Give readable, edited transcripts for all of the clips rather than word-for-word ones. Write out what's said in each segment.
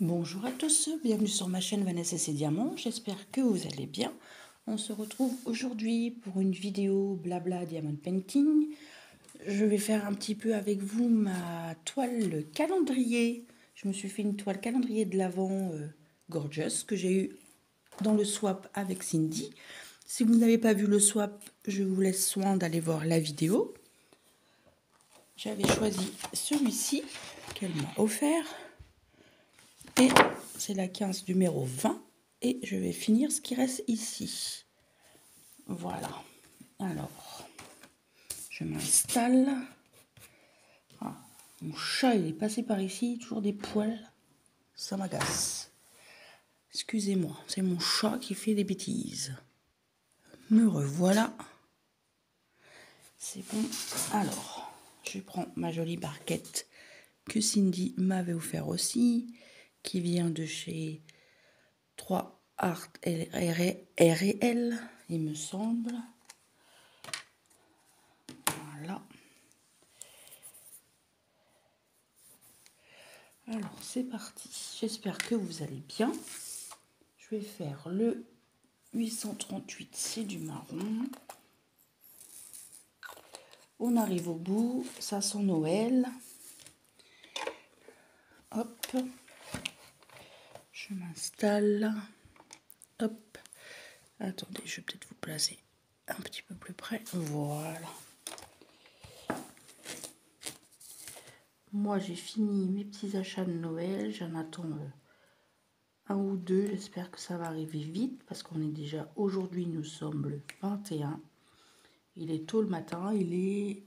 Bonjour à tous, bienvenue sur ma chaîne Vanessa et ses diamants, j'espère que vous allez bien. On se retrouve aujourd'hui pour une vidéo blabla diamond painting. Je vais faire un petit peu avec vous ma toile calendrier. Je me suis fait une toile calendrier de l'Avent gorgeous que j'ai eu dans le swap avec Cindy. Si vous n'avez pas vu le swap, je vous laisse soin d'aller voir la vidéo. J'avais choisi celui-ci qu'elle m'a offert. Et c'est la 15 numéro 20. Et je vais finir ce qui reste ici. Voilà. Alors, je m'installe. Ah, mon chat, il est passé par ici. Toujours des poils. Ça m'agace. Excusez-moi, c'est mon chat qui fait des bêtises. Me revoilà. C'est bon. Alors, je prends ma jolie barquette que Cindy m'avait offert aussi, qui vient de chez 3 Art R&L, il me semble. Voilà. Alors, c'est parti. J'espère que vous allez bien. Je vais faire le 838, c'est du marron. On arrive au bout, ça sent Noël. Hop. Je m'installe. Hop. Attendez, je vais peut-être vous placer un petit peu plus près. Voilà. Moi, j'ai fini mes petits achats de Noël. J'en attends un ou deux. J'espère que ça va arriver vite parce qu'on est déjà aujourd'hui, nous sommes le 21. Il est tôt le matin, il est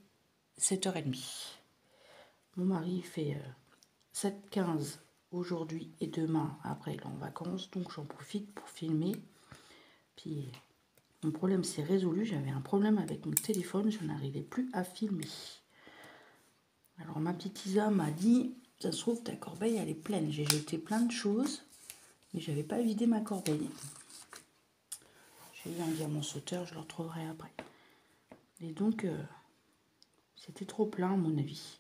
7h30. Mon mari fait 7h15 aujourd'hui et demain. Après, il est en vacances, donc j'en profite pour filmer. Puis, mon problème s'est résolu. J'avais un problème avec mon téléphone, je n'arrivais plus à filmer. Alors, ma petite Isa m'a dit, ça se trouve, ta corbeille, elle est pleine. J'ai jeté plein de choses, mais j'avais pas vidé ma corbeille. J'ai eu un diamant sauteur, je le retrouverai après. Et donc, c'était trop plein, à mon avis.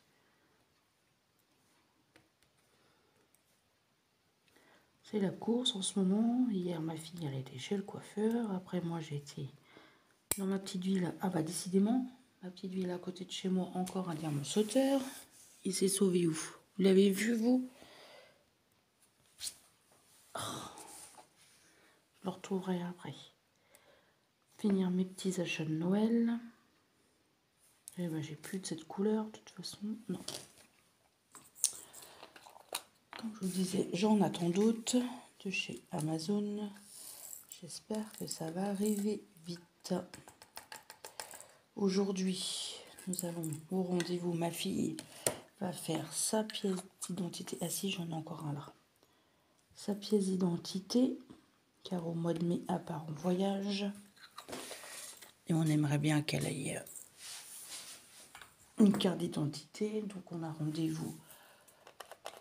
C'est la course en ce moment. Hier, ma fille, elle était chez le coiffeur. Après, moi, j'ai été dans ma petite ville. Ah bah, décidément, ma petite ville à côté de chez moi, encore un diamant sauteur. Il s'est sauvé où? Vous l'avez vu, vous? Oh, je le retrouverai après. Finir mes petits achats de Noël. Et ben, j'ai plus de cette couleur, de toute façon. Non. Comme je vous disais, j'en attends d'autres de chez Amazon. J'espère que ça va arriver vite. Aujourd'hui, nous allons au rendez-vous. Ma fille va faire sa pièce d'identité. Ah si, j'en ai encore un là. Sa pièce d'identité, car au mois de mai, elle part en voyage. Et on aimerait bien qu'elle ait une carte d'identité. Donc on a rendez-vous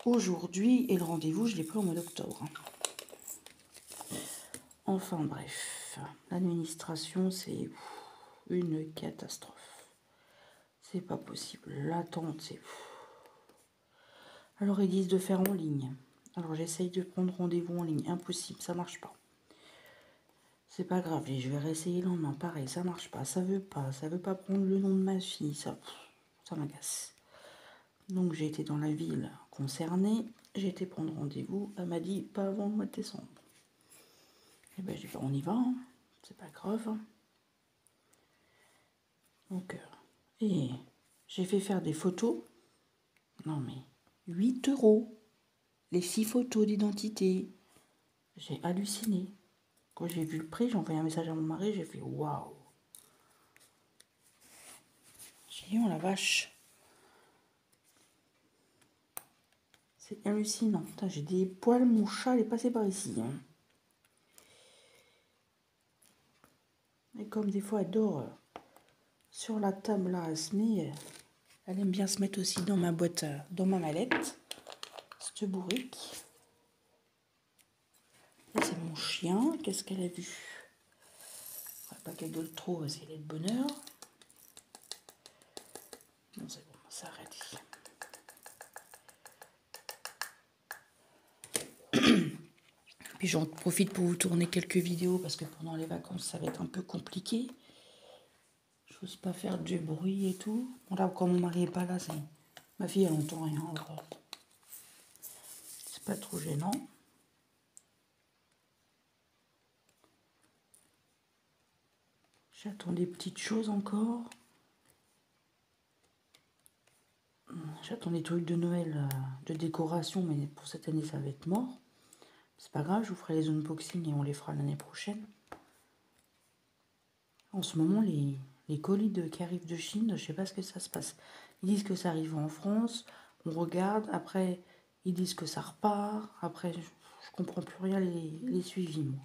aujourd'hui. Et le rendez-vous, je l'ai pris au mois d'octobre. Enfin bref, l'administration, c'est une catastrophe. C'est pas possible. L'attente, c'est... Alors ils disent de faire en ligne. Alors j'essaye de prendre rendez-vous en ligne. Impossible, ça marche pas. C'est pas grave, je vais réessayer le lendemain. Pareil, ça marche pas. Ça veut pas prendre le nom de ma fille. Ça m'agace. Donc j'ai été dans la ville concernée. J'ai été prendre rendez-vous. Elle m'a dit pas avant le mois de décembre. Et ben j'ai dit on y va. Hein. C'est pas grave. Donc, et j'ai fait faire des photos. Non mais 8 €. Les 6 photos d'identité. J'ai halluciné. Quand j'ai vu le prix, j'ai envoyé un message à mon mari, j'ai fait waouh. J'ai dit oh la vache. C'est hallucinant. J'ai des poils, mon chat il est passé par ici. Hein. Et comme des fois elle dort sur la table là, elle se met. Elle aime bien se mettre aussi dans ma boîte, dans ma mallette. Cette bourrique. Là c'est mon chien. Qu'est-ce qu'elle a vu? Pas qu'elle doit le trop, c'est de bonheur. Non c'est bon, ça arrête. Puis j'en profite pour vous tourner quelques vidéos parce que pendant les vacances, ça va être un peu compliqué. Je n'ose pas faire du bruit et tout. Bon, là, quand mon mari n'est pas là, ma fille, elle n'entend rien. Alors, c'est pas trop gênant. J'attends des petites choses encore. J'attends des trucs de Noël, de décoration, mais pour cette année, ça va être mort. C'est pas grave, je vous ferai les unboxings et on les fera l'année prochaine. En ce moment, les colis qui arrivent de Chine, je sais pas ce que ça se passe. Ils disent que ça arrive en France, on regarde, après ils disent que ça repart, après je comprends plus rien les suivis, moi.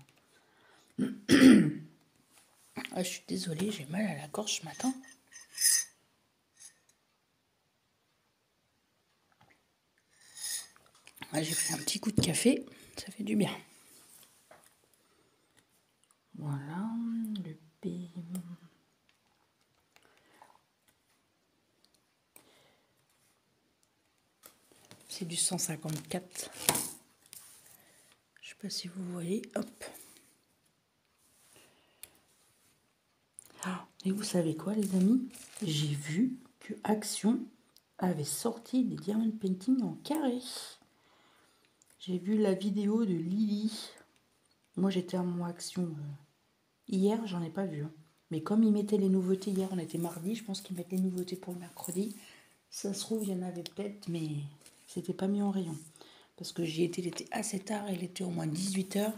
Ah, je suis désolée, j'ai mal à la gorge ce matin. Ah, j'ai pris un petit coup de café, ça fait du bien. Voilà, le P. C'est du 154. Je sais pas si vous voyez, hop. Ah, et vous savez quoi, les amis? J'ai vu que Action avait sorti des diamond painting en carré. J'ai vu la vidéo de Lily. Moi, j'étais à mon Action hier, j'en ai pas vu. Hein. Mais comme ils mettaient les nouveautés hier, on était mardi, je pense qu'ils mettent les nouveautés pour le mercredi. Ça se trouve, il y en avait peut-être, mais c'était pas mis en rayon. Parce que j'y étais, il était assez tard, il était au moins 18 h.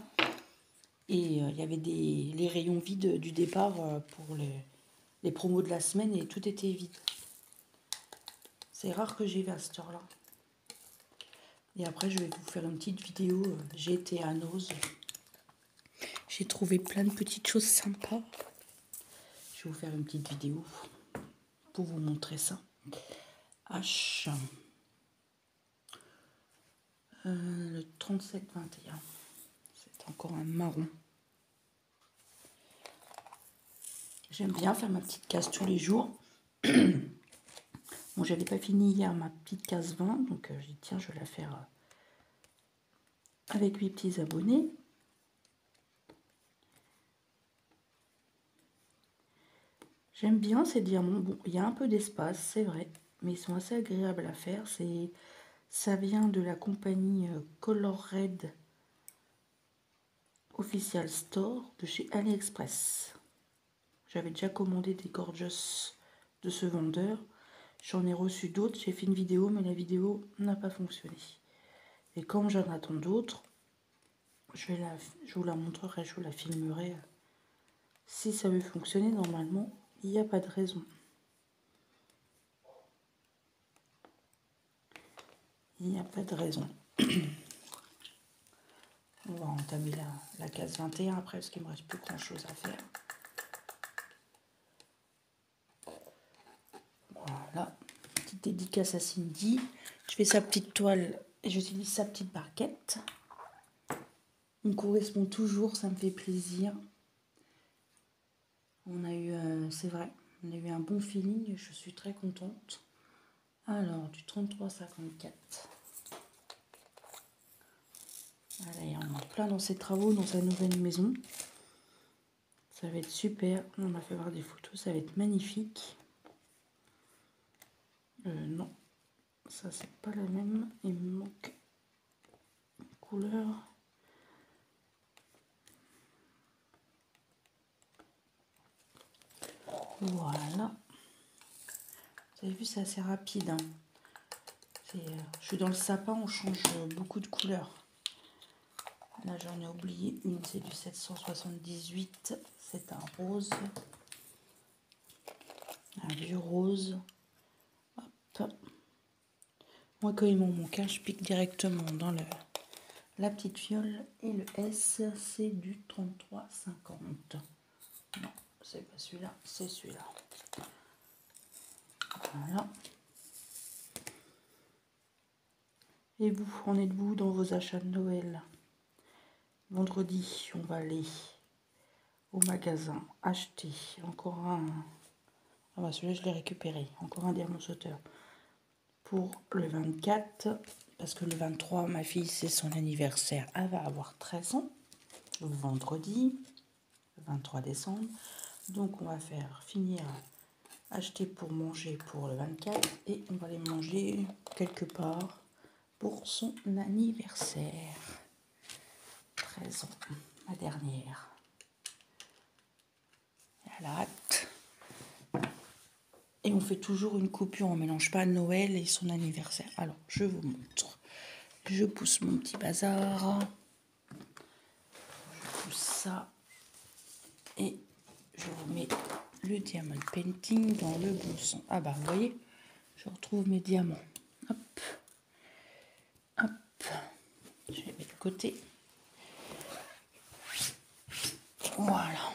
Et il y avait les rayons vides du départ pour les promos de la semaine et tout était vide. C'est rare que j'y vais à cette heure-là. Et après, je vais vous faire une petite vidéo. J'ai été à Nose. J'ai trouvé plein de petites choses sympas. Je vais vous faire une petite vidéo pour vous montrer ça. H. Le 37-21. C'est encore un marron. J'aime bien faire ma petite case tous les jours. Bon, j'avais pas fini hier ma petite case 20, donc j'ai dit tiens, je vais la faire avec 8 petits abonnés. J'aime bien ces diamants. Bon, il y a un peu d'espace, c'est vrai, mais ils sont assez agréables à faire. Ça vient de la compagnie Color Red Official Store de chez AliExpress. J'avais déjà commandé des gorgeous de ce vendeur. J'en ai reçu d'autres, j'ai fait une vidéo, mais la vidéo n'a pas fonctionné. Et comme j'en attends d'autres, je vous la montrerai, je vous la filmerai. Si ça veut fonctionner, normalement, il n'y a pas de raison. Il n'y a pas de raison. On va entamer la case 21 après, parce qu'il ne me reste plus grand chose à faire. Voilà, petite dédicace à Cindy. Je fais sa petite toile et j'utilise sa petite barquette. Il me correspond toujours, ça me fait plaisir. On a eu, c'est vrai, on a eu un bon feeling, je suis très contente. Alors, du 33-54. Allez, on est en plein dans ses travaux, dans sa nouvelle maison. Ça va être super. On m'a fait voir des photos, ça va être magnifique. Non, ça c'est pas la même. Il me manque une couleur. Voilà. Vous avez vu, c'est assez rapide. Hein. Je suis dans le sapin, on change beaucoup de couleurs. Là, j'en ai oublié une, c'est du 778. C'est un rose. Un vieux rose. Hop. Moi, quand il m'en manque un, je pique directement dans la petite fiole. Et le S, c'est du 33-50. Non, c'est pas celui-là, c'est celui-là. Voilà. Et vous, en êtes-vous dans vos achats de Noël? Vendredi, on va aller au magasin acheter encore un... Ah bah celui-là, je l'ai récupéré. Encore un diamant sauteur pour le 24. parce que le 23, ma fille, c'est son anniversaire. Elle va avoir 13 ans, vendredi, le 23 décembre. Donc, on va faire finir, acheter pour manger pour le 24 et on va les manger quelque part pour son anniversaire. 13 ans, ma dernière. Elle a hâte. Et on fait toujours une coupure, on ne mélange pas Noël et son anniversaire. Alors, je vous montre. Je pousse mon petit bazar. Je pousse ça. Et je vous mets le diamond painting dans le bon sens. Ah bah, vous voyez, je retrouve mes diamants. Hop. Hop. Je les mets de côté. Voilà.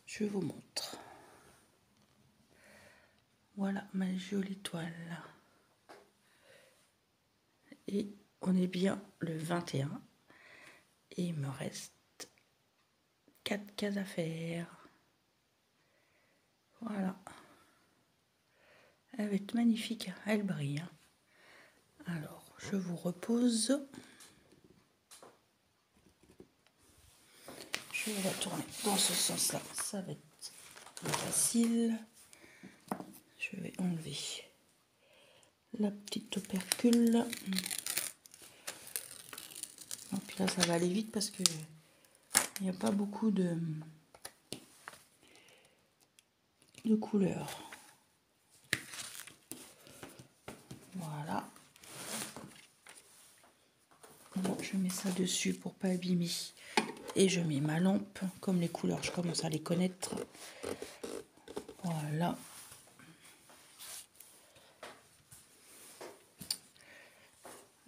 Je vous montre. Voilà ma jolie toile. Et on est bien le 21. Et il me reste 4 cases à faire. Voilà. Elle va être magnifique. Elle brille. Alors, je vous repose. Je vais la tourner dans ce sens-là. Ça va être plus facile. Je vais enlever la petite opercule. Et puis là, ça va aller vite parce que il n'y a pas beaucoup de couleurs. Voilà. Bon, je mets ça dessus pour pas abîmer. Et je mets ma lampe. Comme les couleurs, je commence à les connaître. Voilà.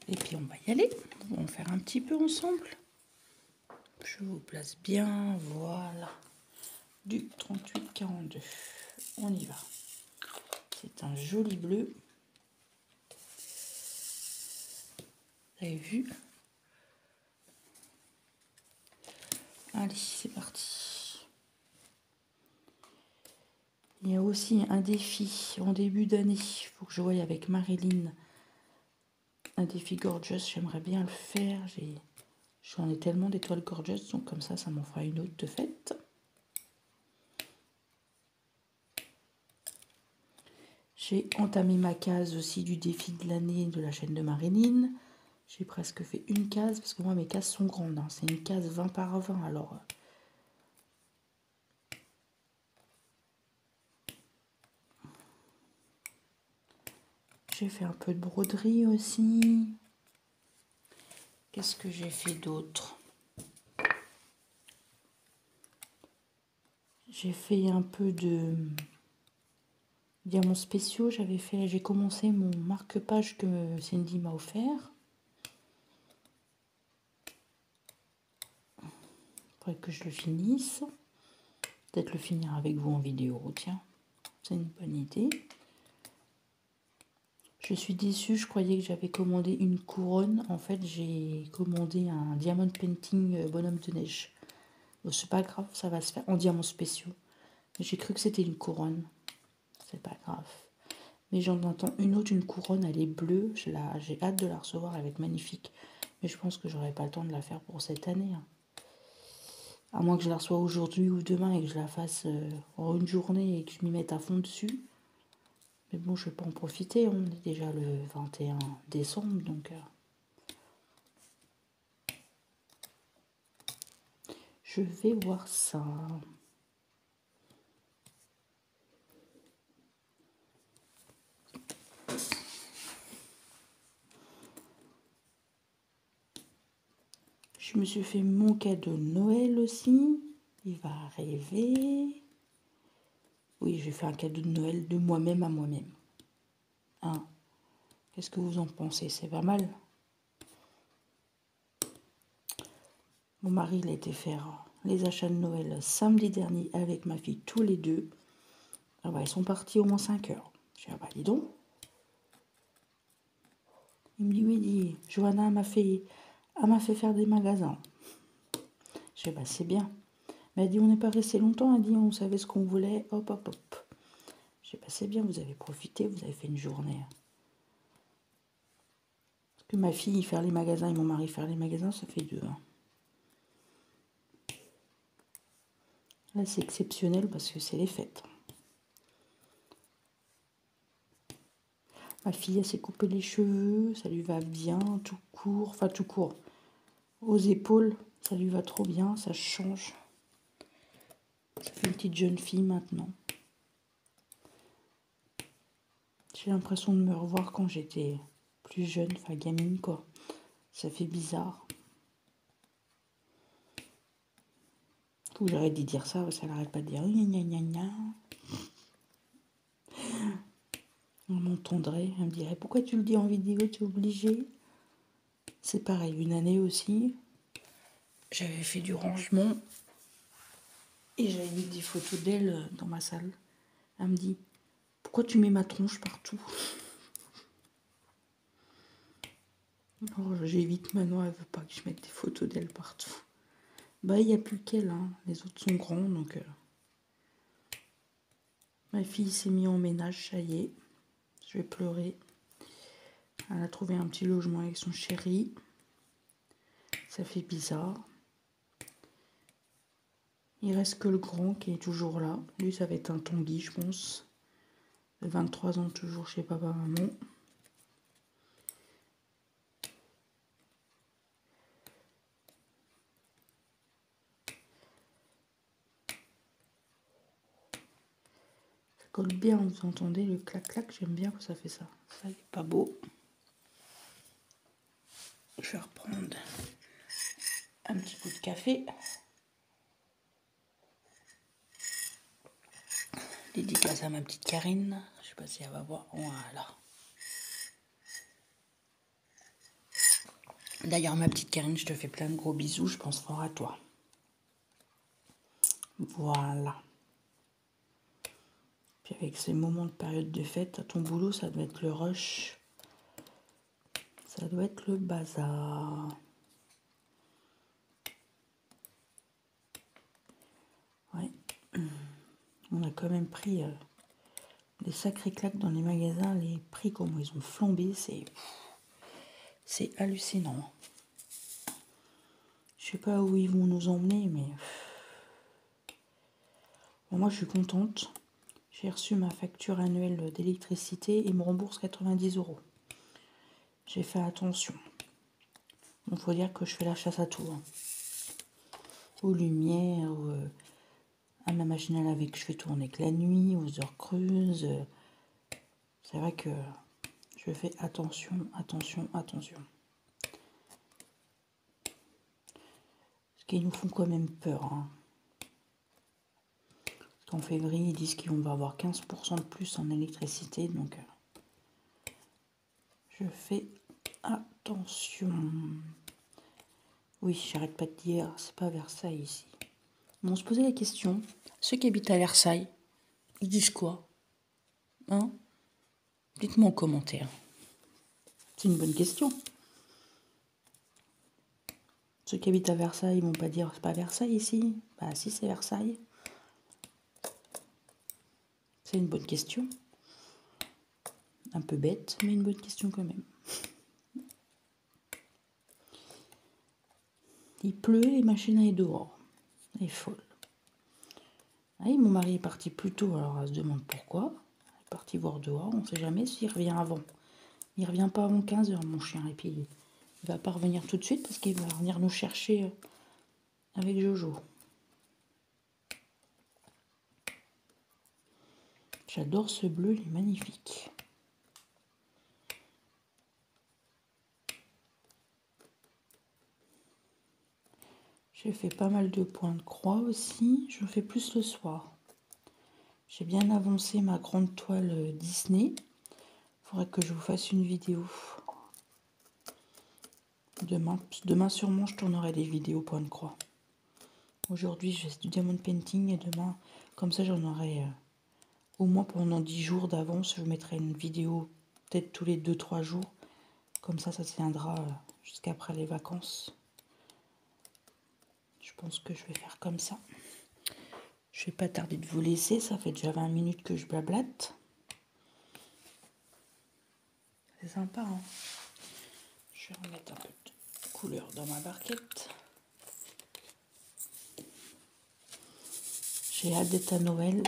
Et puis on va y aller. On va en faire un petit peu ensemble. Je vous place bien. Voilà. Du 38-42. On y va. C'est un joli bleu. Vous avez vu? Allez, c'est parti. Il y a aussi un défi en début d'année. Il faut que je voie avec Marilyn. Un défi gorgeous, j'aimerais bien le faire. J'en ai tellement d'étoiles gorgeous, donc comme ça m'en fera une autre de fête. J'ai entamé ma case aussi du défi de l'année de la chaîne de Marilyn. J'ai presque fait une case, parce que moi mes cases sont grandes. Hein. C'est une case 20 par 20, alors... J'ai fait un peu de broderie aussi. Qu'est-ce que j'ai fait d'autre? J'ai fait un peu de diamants spéciaux. J'ai commencé mon marque-page que Cindy m'a offert. Il faudrait que je le finisse. Peut-être le finir avec vous en vidéo. Tiens, c'est une bonne idée. Je suis déçue, je croyais que j'avais commandé une couronne. En fait, j'ai commandé un diamond painting bonhomme de neige. Bon, c'est pas grave, ça va se faire en diamants spéciaux. J'ai cru que c'était une couronne. C'est pas grave. Mais j'en entends une autre, une couronne, elle est bleue. J'ai hâte de la recevoir, elle va être magnifique. Mais je pense que j'aurai pas le temps de la faire pour cette année. Hein. À moins que je la reçoive aujourd'hui ou demain et que je la fasse en une journée et que je m'y mette à fond dessus. Mais bon, je vais pas en profiter. On est déjà le 21 décembre, donc... je vais voir ça. Je me suis fait mon cadeau de Noël aussi. Il va arriver. Oui, j'ai fait un cadeau de Noël de moi-même à moi-même. Hein? Qu'est-ce que vous en pensez? C'est pas mal. Mon mari, il a été faire les achats de Noël samedi dernier avec ma fille, tous les deux. Ah bah, ils sont partis au moins 5 heures. Je dis, ah bah, dis donc. Il me dit, oui, dit, Johanna m'a fait faire des magasins. Je dis, bah, c'est bien. Mais elle dit, on n'est pas resté longtemps. Elle dit, on savait ce qu'on voulait. Hop, hop, hop. Je J'ai passé bien, vous avez profité, vous avez fait une journée. Parce que ma fille faire les magasins et mon mari faire les magasins, ça fait deux. Hein. Là, c'est exceptionnel parce que c'est les fêtes. Ma fille, elle s'est coupé les cheveux, ça lui va bien, tout court, enfin tout court. Aux épaules, ça lui va trop bien, ça change. Ça fait une petite jeune fille maintenant. J'ai l'impression de me revoir quand j'étais plus jeune, enfin gamine quoi. Ça fait bizarre. Faut que j'arrête de dire ça, parce qu'elle n'arrête pas de dire gna gna gna gna. On m'entendrait, elle me dirait pourquoi tu le dis en vidéo, tu es obligé. C'est pareil, une année aussi, j'avais fait du rangement et j'avais mis des photos d'elle dans ma salle. Elle me dit pourquoi tu mets ma tronche partout? Alors j'évite maintenant, elle veut pas que je mette des photos d'elle partout. Bah il n'y a plus qu'elle, hein. Les autres sont grands donc. Ma fille s'est mise en ménage, ça y est. Je vais pleurer. Elle a trouvé un petit logement avec son chéri. Ça fait bizarre. Il reste que le grand qui est toujours là. Lui, ça va être un Tanguy, je pense. De 23 ans, toujours chez papa-maman. Ça colle bien, vous entendez le clac-clac. J'aime bien que ça fait ça. Ça, il n'est pas beau. Je vais reprendre un petit coup de café. Dédicace à ma petite Karine. Je sais pas si elle va voir. Voilà. D'ailleurs, ma petite Karine, je te fais plein de gros bisous. Je pense fort à toi. Voilà. Puis avec ces moments de période de fête, à ton boulot, ça doit être le rush. Ça doit être le bazar. Ouais. On a quand même pris des sacrés claques dans les magasins. Les prix, comment ils ont flambé, c'est hallucinant. Je sais pas où ils vont nous emmener, mais bon, moi je suis contente. J'ai reçu ma facture annuelle d'électricité et me rembourse 90 €. J'ai fait attention. Il faut dire que je fais la chasse à tout. Hein. Aux lumières, à ma machine à laver que je fais tourner que la nuit, aux heures creuses. C'est vrai que je fais attention, attention, attention. Parce qu'ils nous font quand même peur. Hein. En février, ils disent qu'on va avoir 15% de plus en électricité, donc je fais attention. Oui, j'arrête pas de dire, c'est pas Versailles ici. On se posait la question, ceux qui habitent à Versailles, ils disent quoi? Hein? Dites-moi en commentaire. C'est une bonne question. Ceux qui habitent à Versailles, ils vont pas dire, c'est pas Versailles ici? Bah si, c'est Versailles. C'est une bonne question. Un peu bête, mais une bonne question quand même. Il pleut, les machines à dehors. Elle est folle. Ah oui, mon mari est parti plus tôt, alors elle se demande pourquoi. Il est parti voir dehors, on ne sait jamais s'il revient avant. Il ne revient pas avant 15 h, mon chien. Et puis, il ne va pas revenir tout de suite parce qu'il va venir nous chercher avec Jojo. J'adore ce bleu, il est magnifique. J'ai fait pas mal de points de croix aussi. Je fais plus le soir. J'ai bien avancé ma grande toile Disney. Il faudrait que je vous fasse une vidéo. Demain sûrement, je tournerai des vidéos points de croix. Aujourd'hui, j'ai du diamond painting et demain, comme ça, j'en aurai au moins pendant 10 jours d'avance. Je vous mettrai une vidéo peut-être tous les 2-3 jours. Comme ça tiendra jusqu'après les vacances. Je pense que je vais faire comme ça. Je vais pas tarder de vous laisser. Ça fait déjà 20 minutes que je blablate. C'est sympa, hein. Je vais remettre un peu de couleur dans ma barquette. J'ai hâte d'être à Noël.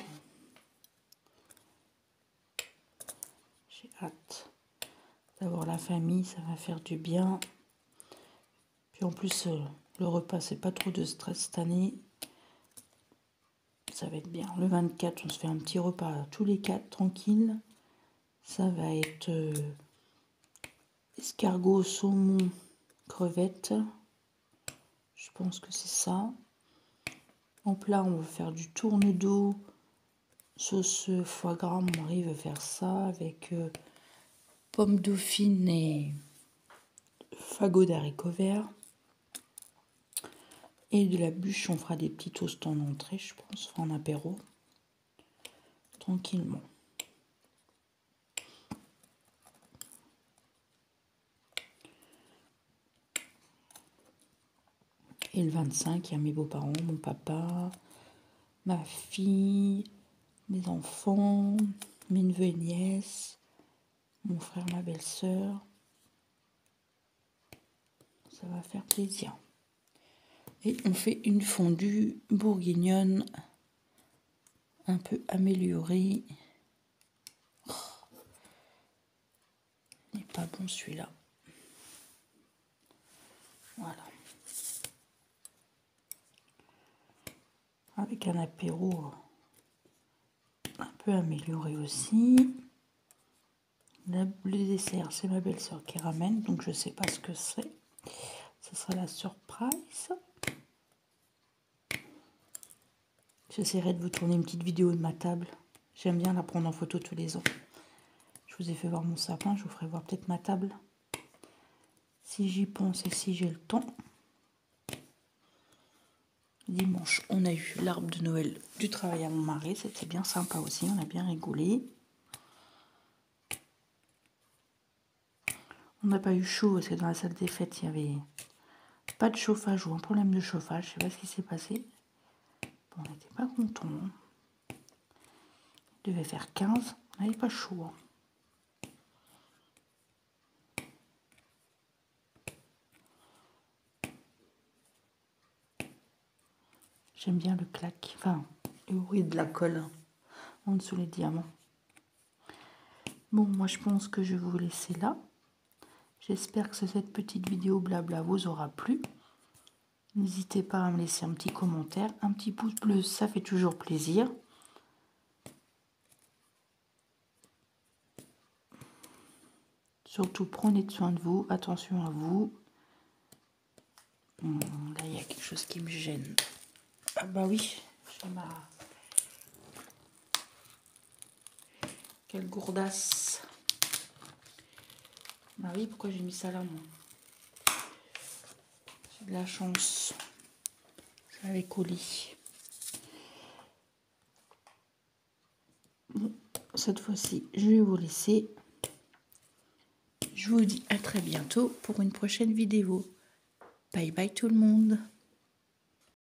J'ai hâte d'avoir la famille, ça va faire du bien. Puis en plus, le repas, c'est pas trop de stress cette année. Ça va être bien. Le 24, on se fait un petit repas tous les 4, tranquille. Ça va être escargot, saumon, crevettes. Je pense que c'est ça. En plat, on va faire du tourne-dos, sauce foie gras. Mon mari veut faire ça avec pommes dauphines et fagots d'haricots verts. Et de la bûche, on fera des petits toasts en entrée, je pense, en apéro. Tranquillement. Et le 25, il y a mes beaux-parents, mon papa, ma fille, mes enfants, mes neveux et nièces, mon frère, ma belle-sœur. Ça va faire plaisir. Et on fait une fondue bourguignonne un peu améliorée. Oh, il n'est pas bon celui-là. Voilà. Avec un apéro un peu amélioré aussi. Le dessert, c'est ma belle-sœur qui ramène, donc je ne sais pas ce que c'est. Ce sera la surprise. J'essaierai de vous tourner une petite vidéo de ma table. J'aime bien la prendre en photo tous les ans. Je vous ai fait voir mon sapin, je vous ferai voir peut-être ma table. Si j'y pense et si j'ai le temps. Dimanche, on a eu l'arbre de Noël du travail à mon mari. C'était bien sympa aussi, on a bien rigolé. On n'a pas eu chaud parce que dans la salle des fêtes, il n'y avait pas de chauffage ou un problème de chauffage. Je ne sais pas ce qui s'est passé. Bon, on n'était pas contents. Il devait faire 15, on n'avait pas chaud. J'aime bien le clac, enfin, le bruit de la colle en dessous les diamants. Bon, moi je pense que je vais vous laisser là. J'espère que cette petite vidéo blabla vous aura plu. N'hésitez pas à me laisser un petit commentaire, un petit pouce bleu, ça fait toujours plaisir. Surtout, prenez soin de vous, attention à vous. Là, il y a quelque chose qui me gêne. Ah bah oui, j'ai ma... Quelle gourdasse. Ah oui, pourquoi j'ai mis ça là, moi? J'ai de la chance. Ça avait collé. Bon, cette fois-ci, je vais vous laisser. Je vous dis à très bientôt pour une prochaine vidéo. Bye bye tout le monde.